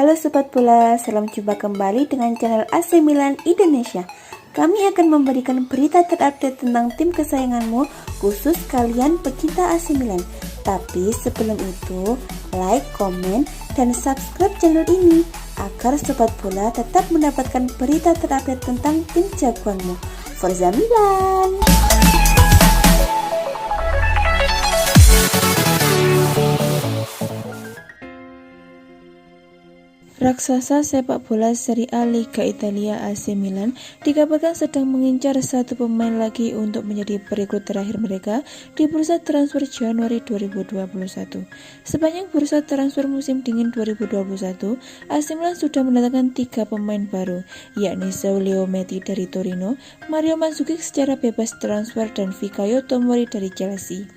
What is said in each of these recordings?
Halo Sobat Bola, salam jumpa kembali dengan channel AC Milan Indonesia. Kami akan memberikan berita terupdate tentang tim kesayanganmu, khusus kalian pecinta AC Milan. Tapi sebelum itu, like, komen, dan subscribe channel ini agar Sobat Bola tetap mendapatkan berita terupdate tentang tim jagoanmu. Forza Milan! Raksasa sepak bola Serie A Liga Italia AC Milan dikabarkan sedang mengincar satu pemain lagi untuk menjadi perekrut terakhir mereka di bursa transfer Januari 2021. Sepanjang bursa transfer musim dingin 2021, AC Milan sudah mendatangkan 3 pemain baru, yakni Saul Leometti dari Torino, Mario Mandzukic secara bebas transfer, dan Fikayo Tomori dari Chelsea.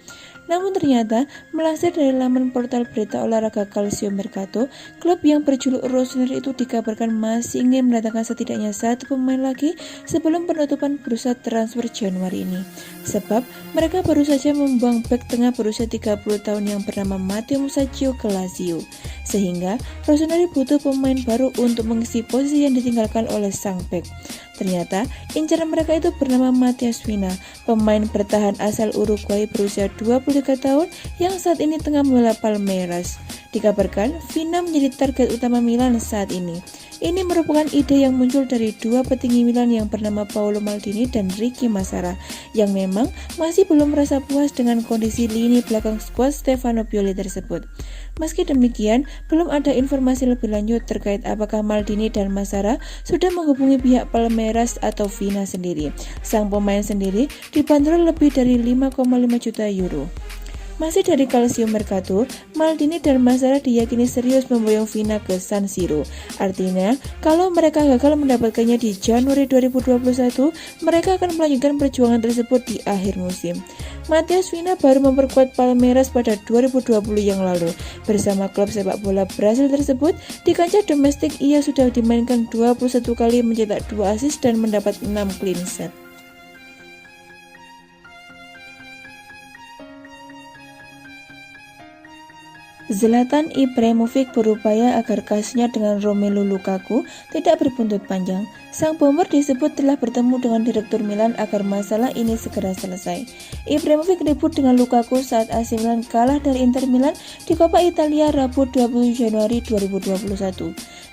Namun ternyata, melansir dari laman portal berita olahraga Calcio Mercato, klub yang berjuluk Rossoneri itu dikabarkan masih ingin mendatangkan setidaknya satu pemain lagi sebelum penutupan bursa transfer Januari ini. Sebab mereka baru saja membuang bek tengah berusia 30 tahun yang bernama Matteo Musacchio ke Lazio. Sehingga Rossoneri butuh pemain baru untuk mengisi posisi yang ditinggalkan oleh sang bek. Ternyata, incaran mereka itu bernama Matheus Vina, pemain bertahan asal Uruguay berusia 23 tahun yang saat ini tengah membela Palmeiras. Dikabarkan, Vina menjadi target utama Milan saat ini. Ini merupakan ide yang muncul dari dua petinggi Milan yang bernama Paolo Maldini dan Ricky Massara, yang memang masih belum merasa puas dengan kondisi lini belakang skuad Stefano Pioli tersebut. Meski demikian, belum ada informasi lebih lanjut terkait apakah Maldini dan Massara sudah menghubungi pihak Palmeiras atau Vina sendiri. Sang pemain sendiri dibanderol lebih dari 5,5 juta euro. Masih dari Calcio Mercato, Maldini dan Massara diyakini serius memboyong Vina ke San Siro. Artinya, kalau mereka gagal mendapatkannya di Januari 2021, mereka akan melanjutkan perjuangan tersebut di akhir musim. Matheus Vina baru memperkuat Palmeiras pada 2020 yang lalu. Bersama klub sepak bola Brasil tersebut, di kancah domestik ia sudah dimainkan 21 kali, mencetak 2 assist dan mendapat 6 clean sheet. Zlatan Ibrahimovic berupaya agar kasusnya dengan Romelu Lukaku tidak berbuntut panjang. Sang bomber disebut telah bertemu dengan direktur Milan agar masalah ini segera selesai. Ibrahimovic ribut dengan Lukaku saat AC Milan kalah dari Inter Milan di Coppa Italia Rabu 20 Januari 2021.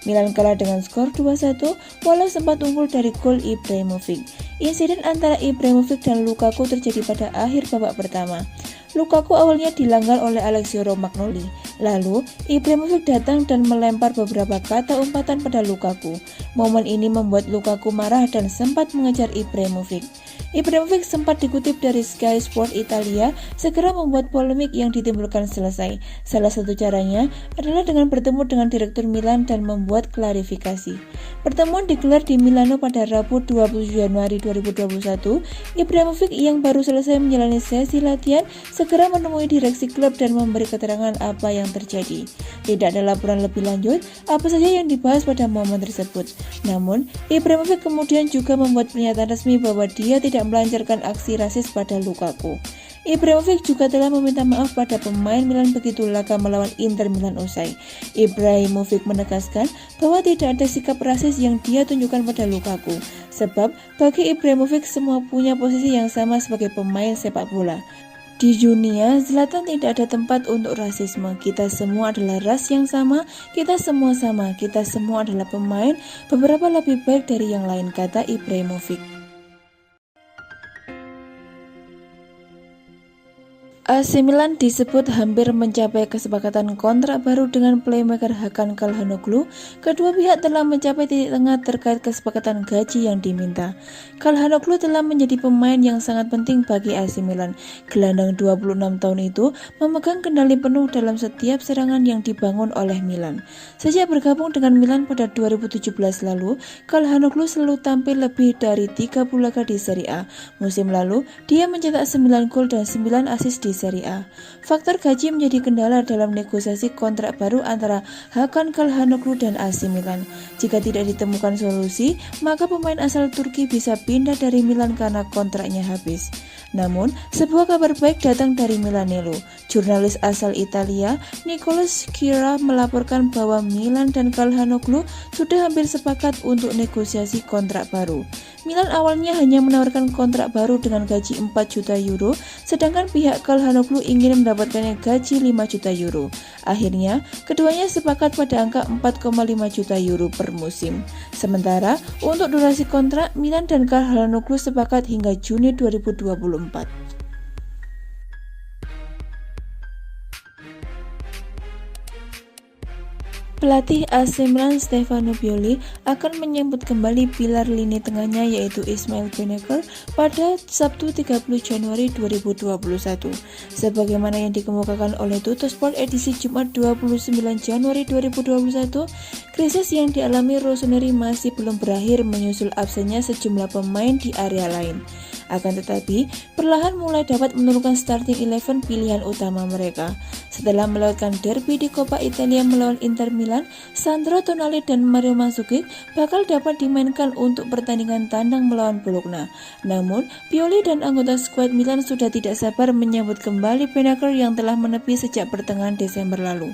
Milan kalah dengan skor 2-1 walau sempat unggul dari gol Ibrahimovic. Insiden antara Ibrahimovic dan Lukaku terjadi pada akhir babak pertama. Lukaku awalnya dilanggar oleh Alessio Romagnoli. Lalu, Ibrahimovic datang dan melempar beberapa kata umpatan pada Lukaku. Momen ini membuat Lukaku marah dan sempat mengejar Ibrahimovic. Ibrahimovic sempat dikutip dari Sky Sport Italia segera membuat polemik yang ditimbulkan selesai. Salah satu caranya adalah dengan bertemu dengan direktur Milan dan membuat klarifikasi. Pertemuan digelar di Milano pada Rabu 20 Januari 2021. Ibrahimovic yang baru selesai menjalani sesi latihan segera menemui direksi klub dan memberi keterangan apa yang terjadi. Tidak ada laporan lebih lanjut apa saja yang dibahas pada momen tersebut. Namun, Ibrahimovic kemudian juga membuat pernyataan resmi bahwa dia tidak melancarkan aksi rasis pada Lukaku. Ibrahimovic juga telah meminta maaf pada pemain Milan begitu laga melawan Inter Milan usai. Ibrahimovic menegaskan bahwa tidak ada sikap rasis yang dia tunjukkan pada Lukaku, sebab bagi Ibrahimovic semua punya posisi yang sama sebagai pemain sepak bola. Di dunia, Zlatan tidak ada tempat untuk rasisme. Kita semua adalah ras yang sama, kita semua sama, kita semua adalah pemain, beberapa lebih baik dari yang lain, kata Ibrahimovic. AC Milan disebut hampir mencapai kesepakatan kontrak baru dengan playmaker Hakan Calhanoglu. Kedua pihak telah mencapai titik tengah terkait kesepakatan gaji yang diminta. Calhanoglu telah menjadi pemain yang sangat penting bagi AC Milan. Gelandang 26 tahun itu memegang kendali penuh dalam setiap serangan yang dibangun oleh Milan. Sejak bergabung dengan Milan pada 2017 lalu, Calhanoglu selalu tampil lebih dari 30 laga di Serie A. Musim lalu, dia mencetak 9 gol dan 9 assist di di Serie A. Faktor gaji menjadi kendala dalam negosiasi kontrak baru antara Hakan Çalhanoğlu dan AC Milan. Jika tidak ditemukan solusi, maka pemain asal Turki bisa pindah dari Milan karena kontraknya habis. Namun, sebuah kabar baik datang dari Milanello. Jurnalis asal Italia, Niccolò Sciarra melaporkan bahwa Milan dan Çalhanoğlu sudah hampir sepakat untuk negosiasi kontrak baru. Milan awalnya hanya menawarkan kontrak baru dengan gaji 4 juta euro, sedangkan pihak Çalhanoğlu ingin mendapatkannya gaji 5 juta euro. Akhirnya, keduanya sepakat pada angka 4,5 juta euro per musim. Sementara, untuk durasi kontrak, Milan dan Çalhanoğlu sepakat hingga Juni 2024. Pelatih AC Milan Stefano Pioli akan menyambut kembali pilar lini tengahnya yaitu Ismail Benacer pada Sabtu 30 Januari 2021. Sebagaimana yang dikemukakan oleh Tuttosport edisi Jumat 29 Januari 2021, krisis yang dialami Rossoneri masih belum berakhir menyusul absennya sejumlah pemain di area lain. Akan tetapi, perlahan mulai dapat menurunkan starting 11 pilihan utama mereka. Setelah melewatkan derby di Coppa Italia melawan Inter Milan, Sandro Tonali dan Mario Mandzukic bakal dapat dimainkan untuk pertandingan tandang melawan Bologna. Namun, Pioli dan anggota skuad Milan sudah tidak sabar menyambut kembali Benacer yang telah menepi sejak pertengahan Desember lalu.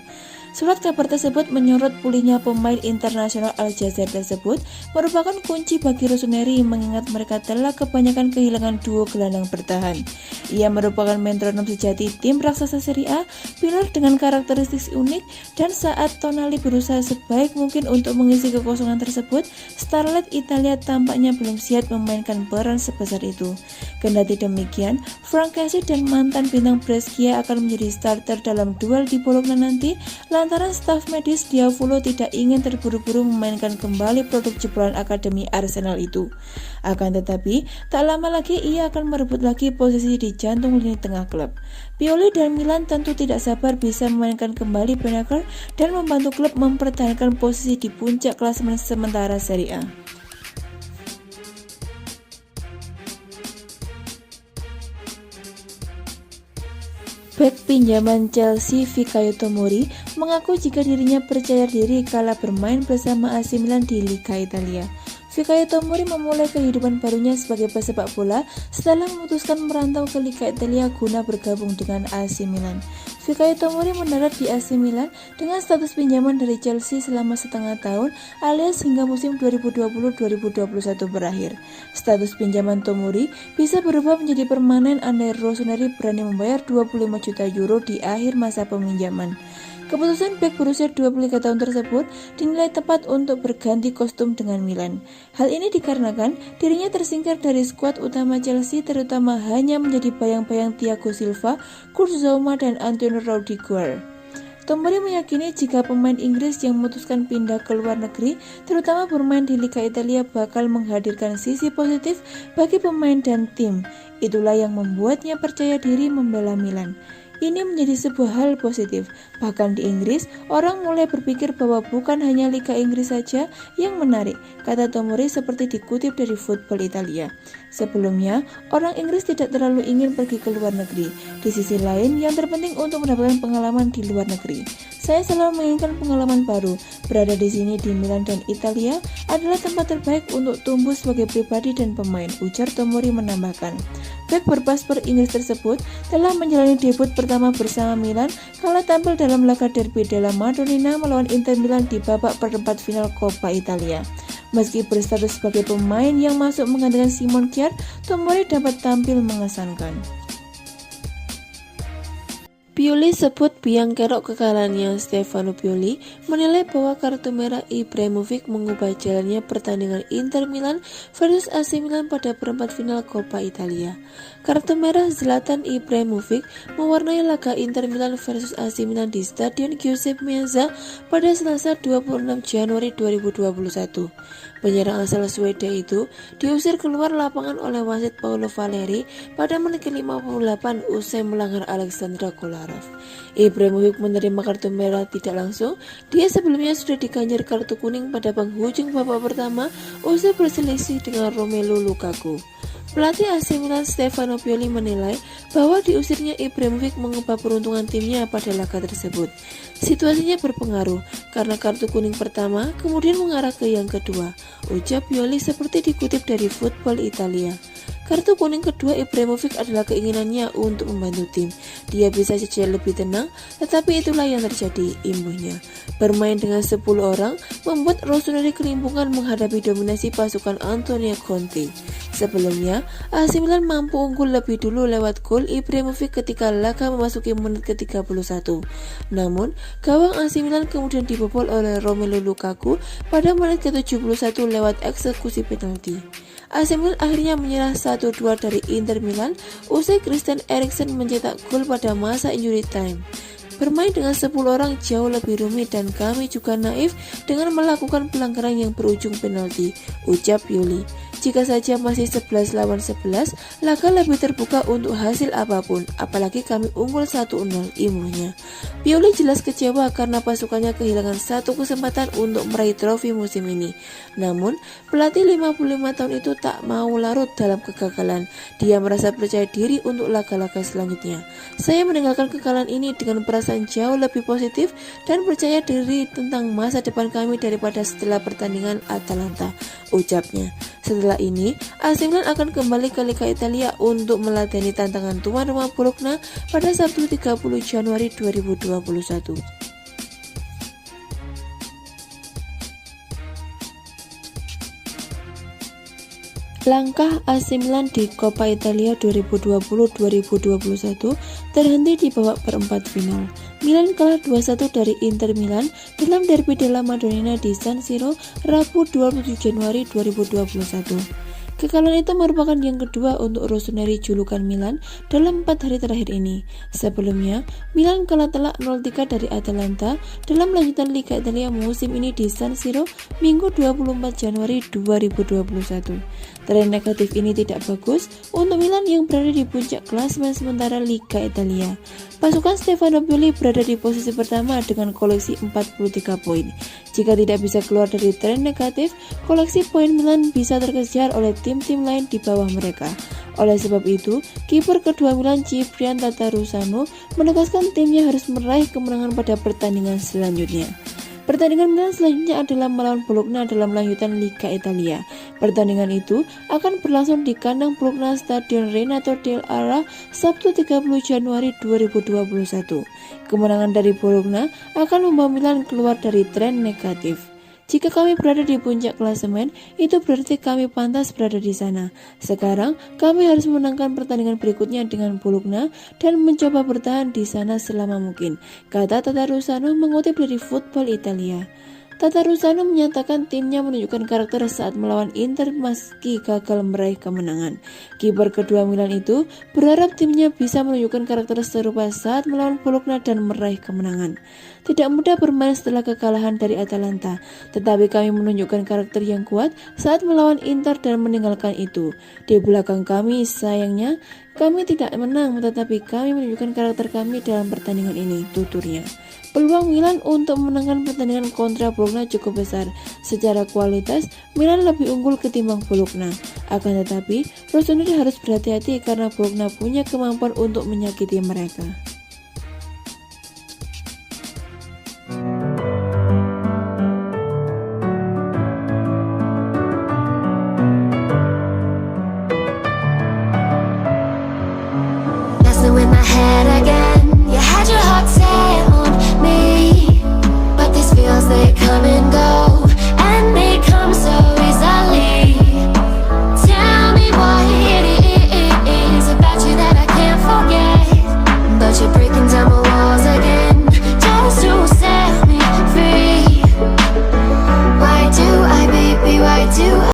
Surat kabar tersebut menyorot pulihnya pemain internasional Aljazair tersebut merupakan kunci bagi Rossoneri mengingat mereka telah kebanyakan kehilangan duo gelandang bertahan. Ia merupakan metronom sejati tim raksasa Serie A, pilar dengan karakteristik unik, dan saat Tonali berusaha sebaik mungkin untuk mengisi kekosongan tersebut, starlet Italia tampaknya belum siap memainkan peran sebesar itu. Kendati demikian, Francesi dan mantan bintang Brescia akan menjadi starter dalam duel di Bologna nanti, lantaran staf medis Diavolo tidak ingin terburu-buru memainkan kembali produk jebolan akademi Arsenal itu. Akan tetapi, tak lama lagi ia akan merebut lagi posisi di jantung lini tengah klub. Pioli dan Milan tentu tidak sabar bisa memainkan kembali Benacer dan membantu klub mempertahankan posisi di puncak klasemen sementara Serie A. Bek pinjaman Chelsea Fikayo Tomori mengaku jika dirinya percaya diri kala bermain bersama AC Milan di Liga Italia. Fikayo Tomori memulai kehidupan barunya sebagai pesepak bola setelah memutuskan merantau ke Liga Italia guna bergabung dengan AC Milan. Fikayo Tomori mendarat di AC Milan dengan status pinjaman dari Chelsea selama setengah tahun alias hingga musim 2020-2021 berakhir. Status pinjaman Tomori bisa berubah menjadi permanen andai Rossoneri berani membayar 25 juta euro di akhir masa peminjaman. Keputusan bek berusia 23 tahun tersebut dinilai tepat untuk berganti kostum dengan Milan. Hal ini dikarenakan dirinya tersingkir dari skuad utama Chelsea terutama hanya menjadi bayang-bayang Thiago Silva, Kurt Zouma, dan Antonio Rudiger. Tomori meyakini jika pemain Inggris yang memutuskan pindah ke luar negeri, terutama bermain di Liga Italia bakal menghadirkan sisi positif bagi pemain dan tim. Itulah yang membuatnya percaya diri membela Milan. Ini menjadi sebuah hal positif. Bahkan di Inggris, orang mulai berpikir bahwa bukan hanya Liga Inggris saja yang menarik, kata Tomori seperti dikutip dari Football Italia. Sebelumnya, orang Inggris tidak terlalu ingin pergi ke luar negeri. Di sisi lain, yang terpenting untuk mendapatkan pengalaman di luar negeri. Saya selalu menginginkan pengalaman baru. Berada di sini di Milan dan Italia adalah tempat terbaik untuk tumbuh sebagai pribadi dan pemain, ujar Tomori menambahkan. Bek berpaspor Inggris tersebut telah menjalani debut pertama bersama Milan kala tampil dalam laga derby della Madonnina melawan Inter Milan di babak perempat final Coppa Italia. Meski berstatus sebagai pemain yang masuk menggantikan Simon Kjaer, Tomori dapat tampil mengesankan. Pioli sebut biang kerok kekalahannya. Stefano Pioli menilai bahwa kartu merah Ibrahimovic mengubah jalannya pertandingan Inter Milan versus AC Milan pada perempat final Coppa Italia. Kartu merah Zlatan Ibrahimovic mewarnai laga Inter Milan versus AC Milan di Stadion Giuseppe Meazza pada Selasa 26 Januari 2021. Penyerang asal Swedia itu diusir keluar lapangan oleh wasit Paolo Valeri pada menit ke-58 usai melanggar Alexandra Kolarov. Ibrahimovic menerima kartu merah tidak langsung. Dia sebelumnya sudah diganjar kartu kuning pada penghujung babak pertama usai berselisih dengan Romelu Lukaku. Pelatih AC Milan Stefano Pioli menilai bahwa diusirnya Ibrahimovic mengubah peruntungan timnya pada laga tersebut. Situasinya berpengaruh karena kartu kuning pertama kemudian mengarah ke yang kedua, ujar Pioli seperti dikutip dari Football Italia. Kartu kuning kedua Ibrahimovic adalah keinginannya untuk membantu tim. Dia bisa saja lebih tenang, tetapi itulah yang terjadi, imbuhnya. Bermain dengan 10 orang membuat Rossoneri kelimpungan menghadapi dominasi pasukan Antonio Conte. Sebelumnya, AC Milan mampu unggul lebih dulu lewat gol Ibrahimovic ketika laga memasuki menit ke-31. Namun, gawang AC Milan kemudian dibobol oleh Romelu Lukaku pada menit ke-71 lewat eksekusi penalti. AC Milan akhirnya menyerah 1-2 dari Inter Milan usai Christian Eriksen mencetak gol pada masa injury time. Bermain dengan 10 orang jauh lebih rumit dan kami juga naif dengan melakukan pelanggaran yang berujung penalti, ujar Pioli. Jika saja masih 11 lawan 11, laga lebih terbuka untuk hasil apapun, apalagi kami unggul 1-0, imbuhnya. Pioli jelas kecewa karena pasukannya kehilangan satu kesempatan untuk meraih trofi musim ini. Namun, pelatih 55 tahun itu tak mau larut dalam kegagalan. Dia merasa percaya diri untuk laga-laga selanjutnya. Saya meninggalkan kekalahan ini dengan perasaan jauh lebih positif dan percaya diri tentang masa depan kami daripada setelah pertandingan Atalanta, ucapnya. Setelah ini, AC Milan akan kembali ke Liga Italia untuk meladeni tantangan tuan rumah Bologna pada Sabtu 30 Januari 2021. Langkah AC Milan di Coppa Italia 2020-2021 terhenti di babak perempat final. Milan kalah 2-1 dari Inter Milan dalam derby della Madonnina di San Siro, Rabu 27 Januari 2021. Kekalahan itu merupakan yang kedua untuk Rossoneri julukan Milan dalam 4 hari terakhir ini. Sebelumnya, Milan kalah telak 0-3 dari Atalanta dalam lanjutan Liga Italia musim ini di San Siro, Minggu 24 Januari 2021. Tren negatif ini tidak bagus untuk Milan yang berada di puncak klasemen sementara Liga Italia. Pasukan Stefano Pioli berada di posisi pertama dengan koleksi 43 poin. Jika tidak bisa keluar dari tren negatif, koleksi poin Milan bisa terkejar oleh tim-tim lain di bawah mereka. Oleh sebab itu, kiper kedua Milan Ciprian Tatarusanu menegaskan timnya harus meraih kemenangan pada pertandingan selanjutnya. Pertandingan Milan selanjutnya adalah melawan Bologna dalam lanjutan Liga Italia. Pertandingan itu akan berlangsung di kandang Bologna Stadion Renato Dell'Ara Sabtu 30 Januari 2021. Kemenangan dari Bologna akan membawa Milan keluar dari tren negatif. Jika kami berada di puncak klasemen, itu berarti kami pantas berada di sana. Sekarang, kami harus memenangkan pertandingan berikutnya dengan Bologna dan mencoba bertahan di sana selama mungkin, kata Tatarusanu mengutip dari Football Italia. Tatarusanu menyatakan timnya menunjukkan karakter saat melawan Inter meski gagal meraih kemenangan. Kiper kedua Milan itu berharap timnya bisa menunjukkan karakter serupa saat melawan Bologna dan meraih kemenangan. Tidak mudah bermain setelah kekalahan dari Atalanta, tetapi kami menunjukkan karakter yang kuat saat melawan Inter dan meninggalkan itu. Di belakang kami, sayangnya, kami tidak menang, tetapi kami menunjukkan karakter kami dalam pertandingan ini, tuturnya. Peluang Milan untuk memenangkan pertandingan kontra Bologna cukup besar. Secara kualitas, Milan lebih unggul ketimbang Bologna. Akan tetapi, Rossoneri harus berhati-hati karena Bologna punya kemampuan untuk menyakiti mereka. Messing with my head again. You had your heart set on me, but these feels, they come and go.